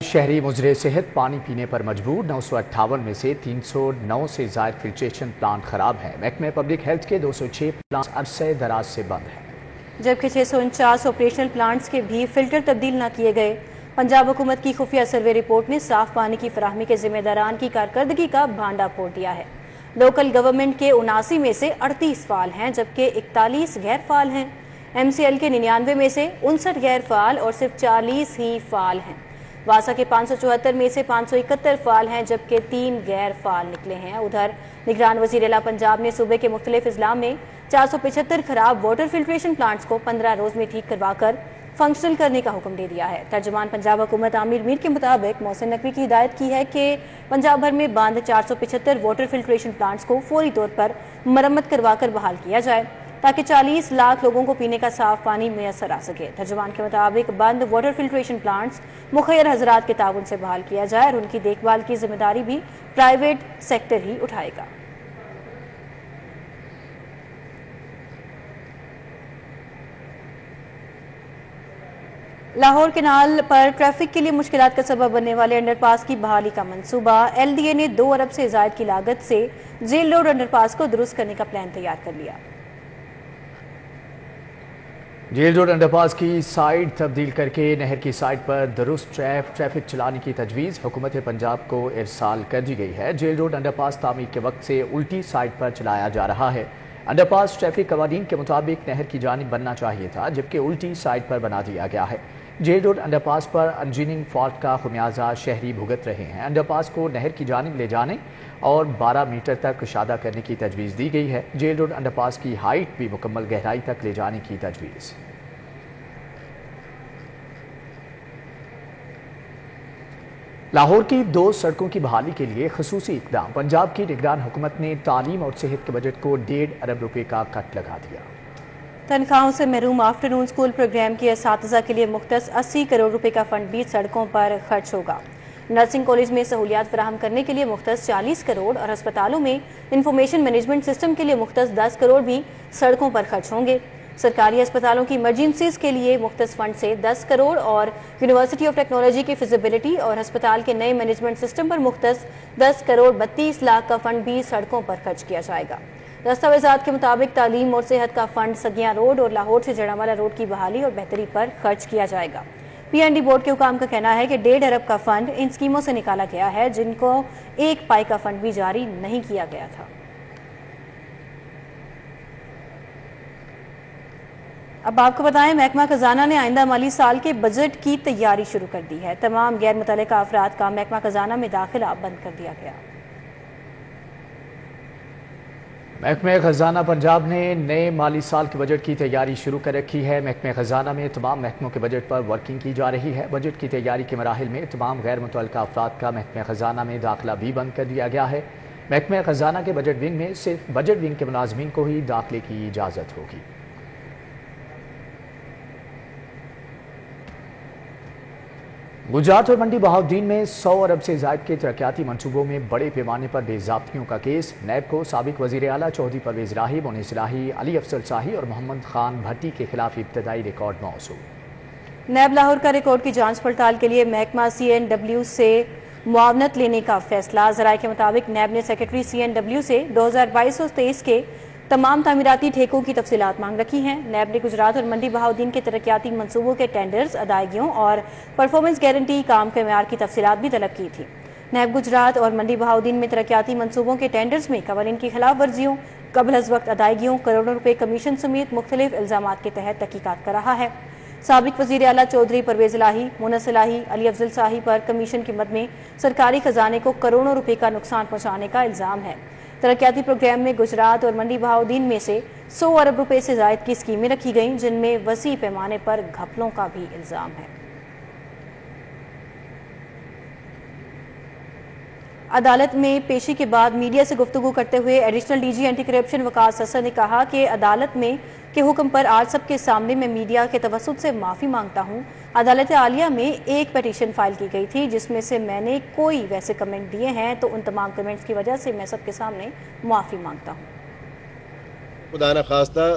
شہری مضر صحت پانی پینے پر مجبور 958 میں سے 309 سے زائد فلٹریشن پلانٹ خراب ہیں۔ محکمہ پبلک ہیلتھ کے 206 پلانٹ عرصہ دراز سے بند ہیں، جبکہ 649 آپریشنل پلانٹس کے بھی فلٹر تبدیل نہ کیے گئے۔ پنجاب حکومت کی خفیہ سروے رپورٹ نے صاف پانی کی فراہمی کے ذمہ داران کی کارکردگی کا بھانڈا پھوڑ دیا ہے۔ لوکل گورنمنٹ کے 79 میں سے 38 فعال ہیں، جبکہ 41 غیر فعال ہیں۔ MCL کے 99 میں سے 59 غیر فعال اور صرف 40 ہی فعال ہیں۔ واسا کے 574 میں سے 571 فعال ہیں، جبکہ 3 غیر فعال نکلے ہیں۔ ادھر نگران وزیر اعلیٰ پنجاب نے صوبے کے مختلف اضلاع میں 475 خراب واٹر فلٹریشن پلانٹس کو 15 روز میں ٹھیک کروا کر فنکشنل کرنے کا حکم دے دیا ہے۔ ترجمان پنجاب حکومت عامر میر کے مطابق محسن نقوی کی ہدایت کی ہے کہ پنجاب بھر میں بند 475 واٹر فلٹریشن پلانٹس کو فوری طور پر مرمت کروا کر بحال کیا جائے تاکہ 40 لاکھ لوگوں کو پینے کا صاف پانی میسر آ سکے۔ ترجمان کے مطابق بند واٹر فلٹریشن پلانٹس مخیر حضرات کے تعاون سے بحال کیا جائے اور ان کی دیکھ بھال کی ذمہ داری بھی پرائیویٹ سیکٹر ہی اٹھائے گا۔ لاہور کینال پر ٹریفک کے لیے مشکلات کا سبب بننے والے انڈر پاس کی بحالی کا منصوبہ LDA نے 2 ارب سے زائد کی لاگت سے جیل روڈ انڈر پاس کو درست کرنے کا پلان تیار کر لیا۔ جیل روڈ انڈر پاس کی سائیڈ تبدیل کر کے نہر کی سائیڈ پر درست ٹریفک چلانے کی تجویز حکومت پنجاب کو ارسال کر دی گئی ہے۔ جیل روڈ انڈر پاس تعمیر کے وقت سے الٹی سائیڈ پر چلایا جا رہا ہے۔ انڈر پاس ٹریفک قوانین کے مطابق نہر کی جانب بننا چاہیے تھا، جبکہ الٹی سائیڈ پر بنا دیا گیا ہے۔ جیل روڈ انڈر پاس پر انجینئرنگ فالٹ کا خمیازہ شہری بھگت رہے ہیں۔ انڈر پاس کو نہر کی جانب لے جانے اور 12 میٹر تک کشادہ کرنے کی تجویز دی گئی ہے۔ جیل روڈ انڈر پاس کی ہائٹ بھی مکمل گہرائی تک لے جانے کی تجویز۔ لاہور کی 2 سڑکوں کی بحالی کے لیے خصوصی اقدام۔ پنجاب کی نگران حکومت نے تعلیم اور صحت کے بجٹ کو 1.5 ارب روپے کا کٹ لگا دیا۔ تنخواہوں سے محروم آفٹرنون اسکول پروگرام کے اساتذہ کے لیے مختص 80 کروڑ روپے کا فنڈ بھی سڑکوں پر خرچ ہوگا۔ نرسنگ کالج میں سہولیات فراہم کرنے کے لیے مختص 40 کروڑ اور ہسپتالوں میں انفارمیشن مینجمنٹ سسٹم کے لیے مختص 10 کروڑ بھی سڑکوں پر خرچ ہوں گے۔ سرکاری اسپتالوں کی ایمرجنسیز کے لیے مختص فنڈ سے 10 کروڑ اور یونیورسٹی آف ٹیکنالوجی کی فیزیبلٹی اور ہسپتال کے نئے مینجمنٹ سسٹم پر مختص 10 کروڑ 32 لاکھ کا فنڈ بھی سڑکوں پر خرچ کیا جائے گا۔ دستاویزات کے مطابق تعلیم اور صحت کا فنڈ سگیاں روڈ اور لاہور سے جڑانوالا روڈ کی بحالی اور بہتری پر خرچ کیا جائے گا۔ PND بورڈ کے حکام کا کہنا ہے کہ 1.5 ارب کا فنڈ ان اسکیموں سے نکالا گیا ہے جن کو 1 پائی کا فنڈ بھی جاری نہیں کیا گیا تھا۔ اب آپ کو بتائیں، محکمہ خزانہ نے آئندہ مالی سال کے بجٹ کی تیاری شروع کر دی ہے۔ تمام غیر متعلقہ افراد کا محکمہ خزانہ میں داخلہ بند کر دیا گیا۔ محکمہ خزانہ پنجاب نے نئے مالی سال کے بجٹ کی تیاری شروع کر رکھی ہے۔ محکمہ خزانہ میں تمام محکموں کے بجٹ پر ورکنگ کی جا رہی ہے۔ بجٹ کی تیاری کے مراحل میں تمام غیر متعلقہ افراد کا محکمہ خزانہ میں داخلہ بھی بند کر دیا گیا ہے۔ محکمہ خزانہ کے بجٹ ونگ میں صرف بجٹ ونگ کے ملازمین کو ہی داخلے کی اجازت ہوگی۔ گجرات اور منڈی بہاؤالدین میں 100 ارب سے زائد کے ترقیاتی منصوبوں میں بڑے پیمانے پر بے ضابطگیوں کا کیس۔ نیب کو سابق وزیر اعلیٰ چودھری پرویز الہی، مونس الہی، علی افضل شاہی اور محمد خان بھٹی کے خلاف ابتدائی ریکارڈ موصول۔ نیب لاہور کا ریکارڈ کی جانچ پڑتال کے لیے محکمہ CNW سے معاونت لینے کا فیصلہ۔ ذرائع کے مطابق نیب نے سیکرٹری CNW سے 2022-23 کے تمام تعمیراتی ٹھیکوں کی تفصیلات مانگ رکھی ہیں۔ نیب نے گجرات اور منڈی بہاؤالدین کے ترقیاتی منصوبوں کے ٹینڈرز، ادائیگیوں اور پرفارمنس گارنٹی کام کے معیار کی تفصیلات بھی طلب کی تھی۔ نیب گجرات اور منڈی بہاؤالدین میں ترقیاتی منصوبوں کے ٹینڈرز میں قوانین کی خلاف ورزیوں، قبل از وقت ادائیگیوں، کروڑوں روپے کمیشن سمیت مختلف الزامات کے تحت تحقیقات کر رہا ہے۔ سابق وزیر اعلیٰ چودھری پرویز الہی، مونس الہی، علی افضل شاہی پر کمیشن کی مد میں سرکاری خزانے کو کروڑوں روپے کا نقصان پہنچانے کا الزام ہے۔ ترقیاتی پروگرام میں گجرات اور منڈی بہاؤالدین میں سے 100 ارب روپے سے زائد کی اسکیمیں رکھی گئیں، جن میں وسیع پیمانے پر گھپلوں کا بھی الزام ہے۔ عدالت میں پیشی کے بعد میڈیا سے گفتگو کرتے ہوئے ایڈیشنل DG اینٹی کرپشن وقاص حسن نے کہا کہ عدالت میں کے حکم پر آج سب کے سامنے میں میڈیا کے توسط سے معافی مانگتا ہوں۔ عدالت عالیہ میں ایک پیٹیشن فائل کی گئی تھی جس میں سے میں نے کوئی ویسے کمنٹ دیے ہیں، تو ان تمام کمنٹس کی وجہ سے میں سب کے سامنے معافی مانگتا ہوں۔ خدا نخواستہ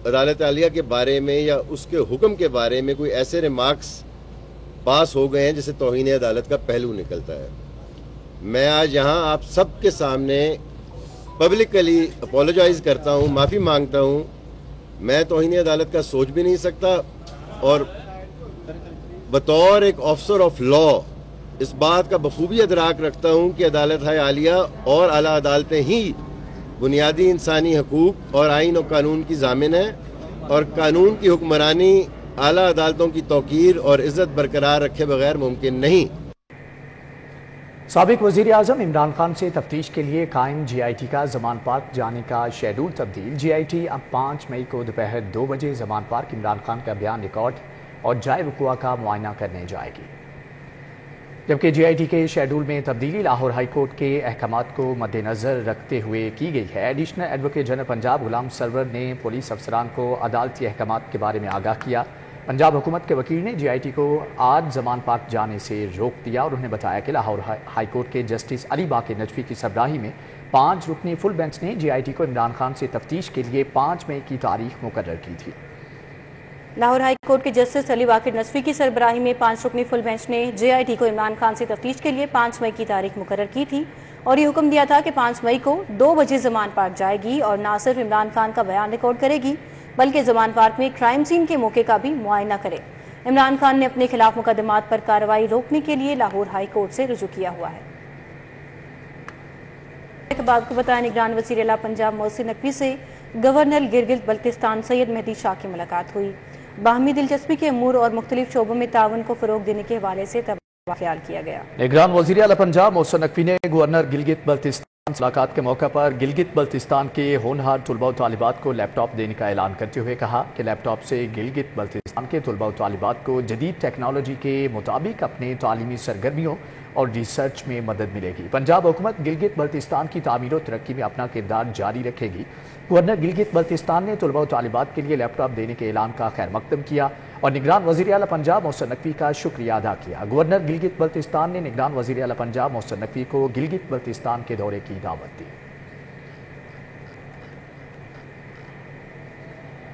عدالت عالیہ کے بارے میں یا اس کے حکم کے بارے میں کوئی ایسے ریمارکس پاس ہو گئے ہیں جسے توہین عدالت کا پہلو نکلتا ہے. میں آج یہاں آپ سب کے سامنے پبلکلی اپولوجائز کرتا ہوں, معافی مانگتا ہوں. میں توہین عدالت کا سوچ بھی نہیں سکتا, اور بطور ایک آفیسر آف لا اس بات کا بخوبی ادراک رکھتا ہوں کہ عدالت عالیہ اور اعلیٰ عدالتیں ہی بنیادی انسانی حقوق اور آئین و قانون کی ضامن ہیں, اور قانون کی حکمرانی اعلیٰ عدالتوں کی توقیر اور عزت برقرار رکھے بغیر ممکن نہیں. سابق وزیر اعظم عمران خان سے تفتیش کے لیے قائم جی آئی ٹی کا زمان پارک جانے کا شیڈول تبدیل. جی آئی ٹی اب 5 مئی کو دوپہر 2 بجے زمان پارک عمران خان کا بیان ریکارڈ اور جائے وقوع کا معائنہ کرنے جائے گی. جبکہ جی آئی ٹی کے شیڈول میں تبدیلی لاہور ہائی کورٹ کے احکامات کو مد نظر رکھتے ہوئے کی گئی ہے. Additional advocate general Punjab Ghulam Sarwar نے پولیس افسران کو عدالتی احکامات کے بارے میں آگاہ کیا. پنجاب حکومت کے وکیل نے جی آئی ٹی کو آج زمان پارک جانے سے روک دیا, اور انہوں نے بتایا کہ لاہور ہائی کورٹ کے جسٹس علی باقر نجفی کی سربراہی میں 5 رکنی فل بینچ نے جی آئی ٹی کو عمران خان سے تفتیش کے لیے 5 مئی کی تاریخ مقرر کی تھی. لاہور ہائی کورٹ کے جسٹس علی باقر نجفی کی سربراہی میں 5 رکنی فل بینچ نے جے آئی ٹی کو عمران خان سے تفتیش کے لیے 5 مئی کی تاریخ مقرر کی تھی, اور یہ حکم دیا تھا کہ 5 مئی کو 2 بجے زمان پارک جائے گی اور نہ صرف عمران خان کا بیان ریکارڈ کرے گی بلکہ زمان پارک میں کرائم سین کے موقع کا بھی معائنہ کرے. عمران خان نے اپنے خلاف مقدمات پر کارروائی روکنے کے لیے لاہور ہائی کورٹ سے رجوع کیا ہوا ہے. آپ کو بتائیں, نگران وزیر اعلیٰ پنجاب محسن نقوی سے گورنر گلگت بلتستان سید مہدی شاہ کی ملاقات ہوئی. باہمی دلچسپی کے امور اور مختلف شعبوں میں تعاون کو فروغ دینے کے حوالے سے تبادلہ خیال کیا گیا. نگران وزیر اعلیٰ پنجاب محسن نقوی نے گورنر گلگت بلتستان ملاقات کے موقع پر گلگت بلتستان کے ہونہار طلباء و طالبات کو لیپ ٹاپ دینے کا اعلان کرتے ہوئے کہا کہ لیپ ٹاپ سے گلگت بلتستان کے طلباء و طالبات کو جدید ٹیکنالوجی کے مطابق اپنے تعلیمی سرگرمیوں اور ریسرچ میں مدد ملے گی. پنجاب حکومت گلگت بلتستان کی تعمیر و ترقی میں اپنا کردار جاری رکھے گی. گورنر گلگت بلتستان نے طلباء و طالبات کے لیے لیپ ٹاپ دینے کے اعلان کا خیر مقدم کیا اور نگران وزیر اعلیٰ پنجاب محسن نقوی کا شکریہ ادا کیا. گورنر گلگت بلتستان نے نگران وزیر اعلیٰ پنجاب محسن نقوی کو گلگت بلتستان کے دورے کی دعوت دی.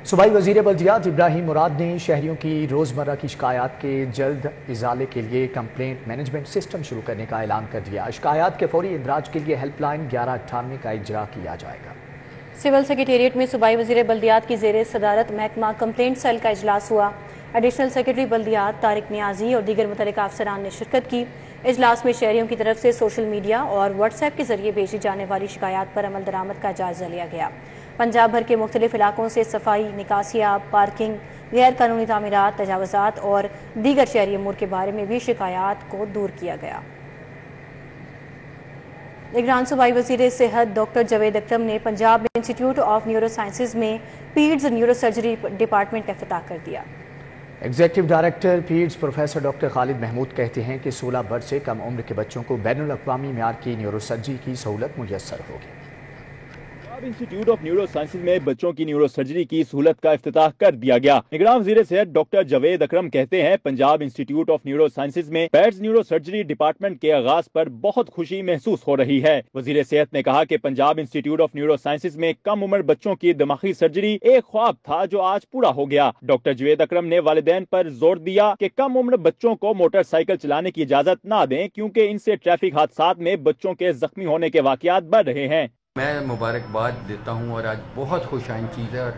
صوبائی وزیر بلدیات ابراہیم مراد نے شہریوں کی روزمرہ کی شکایات کے جلد ازالے کے لیے کمپلینٹ مینجمنٹ سسٹم شروع کرنے کا اعلان کر دیا. شکایات کے فوری اندراج کے لیے ہیلپ لائن 1198 کا اجرا کیا جائے گا. سول سیکریٹریٹ میں صوبائی وزیر بلدیات کی زیر صدارت محکمہ کمپلینٹ سیل کا اجلاس ہوا. ایڈیشنل سیکریٹری بلدیات طارق نیازی اور دیگر متعلقہ افسران نے شرکت کی. اجلاس میں شہریوں کی طرف سے سوشل میڈیا اور واٹس ایپ کے ذریعے بھیجی جانے والی شکایات پر عمل درآمد کا جائزہ لیا گیا. پنجاب بھر کے مختلف علاقوں سے صفائی، نکاسیاب، پارکنگ، غیر قانونی تعمیرات، تجاوزات اور دیگر شہری امور کے بارے میں بھی شکایات کو دور کیا گیا. نگران صوبائی وزیر صحت ڈاکٹر جاوید اکرم نے Punjab institute of neuro sciences میں پیڈز نیورو سرجری ڈپارٹمنٹ کا افتتاح کر دیا. Executive director peds professor doctor Khalid Mahmood کہتے ہیں کہ 16 برس سے کم عمر کے بچوں کو بین الاقوامی معیار کی نیورو سرجری کی سہولت میسر ہوگی. انسٹی ٹیوٹ آف نیورو سائنسز میں بچوں کی نیورو سرجری کی سہولت کا افتتاح کر دیا گیا. نگران وزیر صحت ڈاکٹر جاوید اکرم کہتے ہیں Punjab institute of neuro sciences میں پیڈز نیورو سرجری ڈپارٹمنٹ کے آغاز پر بہت خوشی محسوس ہو رہی ہے. وزیر صحت نے کہا کہ Punjab institute of neuro sciences میں کم عمر بچوں کی دماغی سرجری ایک خواب تھا جو آج پورا ہو گیا. ڈاکٹر جاوید اکرم نے والدین پر زور دیا کہ کم عمر بچوں کو موٹر سائیکل چلانے کی اجازت نہ دیں کیونکہ ان سے ٹریفک حادثات میں بچوں کے زخمی ہونے کے واقعات بڑھ رہے ہیں. میں مبارکباد دیتا ہوں اور آج بہت خوش آئند چیز ہے. اور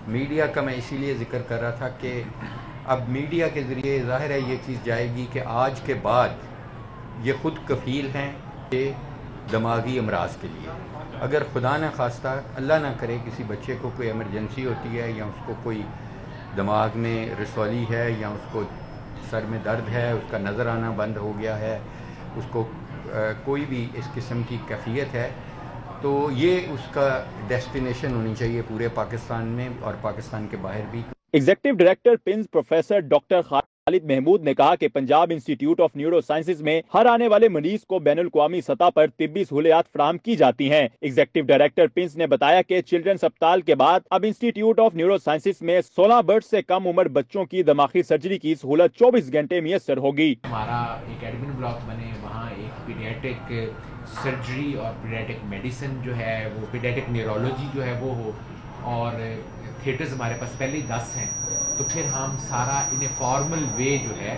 میڈیا کا میں اسی لیے ذکر کر رہا تھا کہ اب میڈیا کے ذریعے ظاہر ہے یہ چیز جائے گی کہ آج کے بعد یہ خود کفیل ہیں کہ دماغی امراض کے لیے اگر خدا نہ خواستہ اللہ نہ کرے کسی بچے کو کوئی ایمرجنسی ہوتی ہے یا اس کو کوئی دماغ میں رسوالی ہے یا اس کو سر میں درد ہے، اس کا نظر آنا بند ہو گیا ہے، اس کو کوئی بھی اس قسم کی کیفیت ہے، تو یہ اس کا ڈیسٹینیشن ہونی چاہیے پورے پاکستان میں اور پاکستان کے باہر بھی. Executive director PINS professor doctor Khalid Mahmood نے کہا کہ Punjab institute of neuro sciences میں ہر آنے والے مریض کو بین الاقوامی سطح پر طبی سہولیات فراہم کی جاتی ہیں. ایگزیکٹو ڈائریکٹر پنز نے بتایا کہ چلڈرن اسپتال کے بعد اب انسٹی ٹیوٹ آف نیورو سائنسز میں 16 برس سے کم عمر بچوں کی دماغی سرجری کی سہولت 24 گھنٹے میسر ہوگی. ہمارا ایک ایڈمن بلاک بنے، وہاں ایک پیڈیاٹرک سرجری اور پیڈیاٹرک میڈیسن جو ہے وہ پیڈیاٹرک نیورولوجی جو ہے وہ ہو، اور تھیٹرز ہمارے پاس پہلے ہی 10 ہیں، تو پھر ہم سارا ان اے فارمل وے جو ہے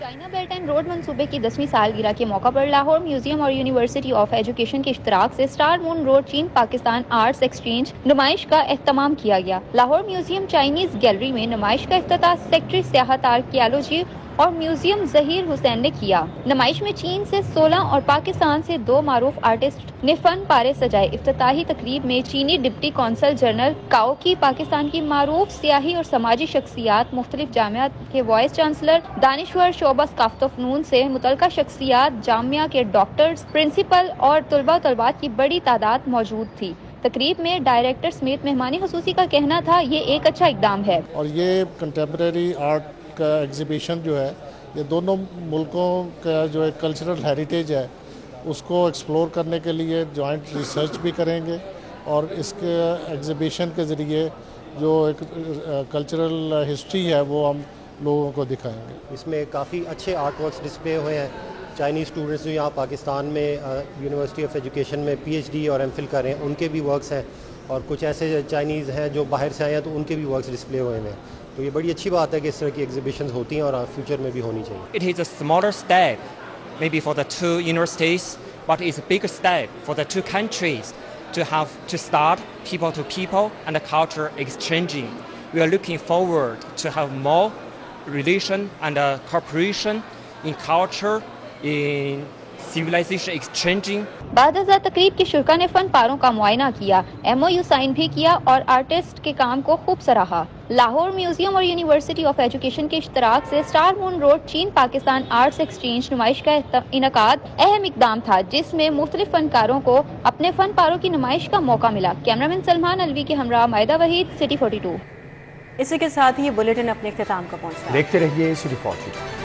چائنا بیلٹ اینڈ روڈ منصوبے کی 10ویں سالگرہ کے موقع پر لاہور میوزیم اور یونیورسٹی آف ایجوکیشن کے اشتراک سے اسٹار مون روڈ چین پاکستان آرٹس ایکسچینج نمائش کا اہتمام کیا گیا۔ لاہور میوزیم چائنیز گیلری میں نمائش کا افتتاح سیکرٹری سیاحت آرکیالوجی اور میوزیم ظہیر حسین نے کیا۔ نمائش میں چین سے 16 اور پاکستان سے 2 معروف آرٹسٹ نے فن پارے سجائے۔ افتتاحی تقریب میں چینی ڈپٹی کونسل جنرل کاؤ کی، پاکستان کی معروف سیاسی اور سماجی شخصیات، مختلف جامعات کے وائس چانسلر، دانشور شعبہ ثقافت و فنون سے متعلقہ شخصیات، جامعہ کے ڈاکٹرز، پرنسپل اور طلباء و طالبات کی بڑی تعداد موجود تھی۔ تقریب میں ڈائریکٹر سمیت مہمانی خصوصی کا کہنا تھا یہ ایک اچھا اقدام ہے اور یہ کنٹمپریری آرٹ کا ایگزیبیشن جو ہے یہ دونوں ملکوں کا جو ایک کلچرل ہیریٹیج ہے اس کو ایکسپلور کرنے کے لیے جوائنٹ ریسرچ بھی کریں گے اور اس کے ایگزیبیشن کے ذریعے جو ایک کلچرل ہسٹری ہے وہ ہم لوگوں کو دکھائیں گے۔ اس میں کافی اچھے آرٹ ورکس ڈسپلے ہوئے ہیں۔ چائنیز اسٹوڈنٹس جو یہاں پاکستان میں یونیورسٹی آف ایجوکیشن میں پی ایچ ڈی اور ایم فل کر رہے ہیں ان کے بھی ورکس ہیں، اور کچھ ایسے چائنیز ہیں جو باہر سے آئے ہیں تو ان کے بھی ورکس ڈسپلے ہوئے ہیں۔ تو یہ بڑی اچھی بات ہے کہ اس طرح کی ایگزیبیشنز ہوتی ہیں اور فیوچر میں بھی ہونی چاہیے۔ It is a smaller step maybe for the two universities, but it's a bigger step for the two countries to have to start people to people and the culture exchanging. We are looking forward to have more relation and cooperation in culture, in civilization exchanging. بعد ازاں تقریب کے شرکا نے فن پاروں کا معائنہ کیا، ایم او یو سائن بھی کیا اور آرٹسٹ کے کام کو خوب سراہا۔ لاہور میوزیم اور یونیورسٹی آف ایجوکیشن کے اشتراک سے اسٹار مون روڈ چین پاکستان آرٹس ایکسچینج نمائش کا انعقاد اہم اقدام تھا جس میں مختلف فنکاروں کو اپنے فن پاروں کی نمائش کا موقع ملا۔ کیمرامین سلمان الوی کے ہمراہ مائدہ وحید، سٹی 42۔ اسی کے ساتھ ہی یہ بلیٹن اپنے اختتام کا پہنچا۔ دیکھتے رہیے سٹی 42۔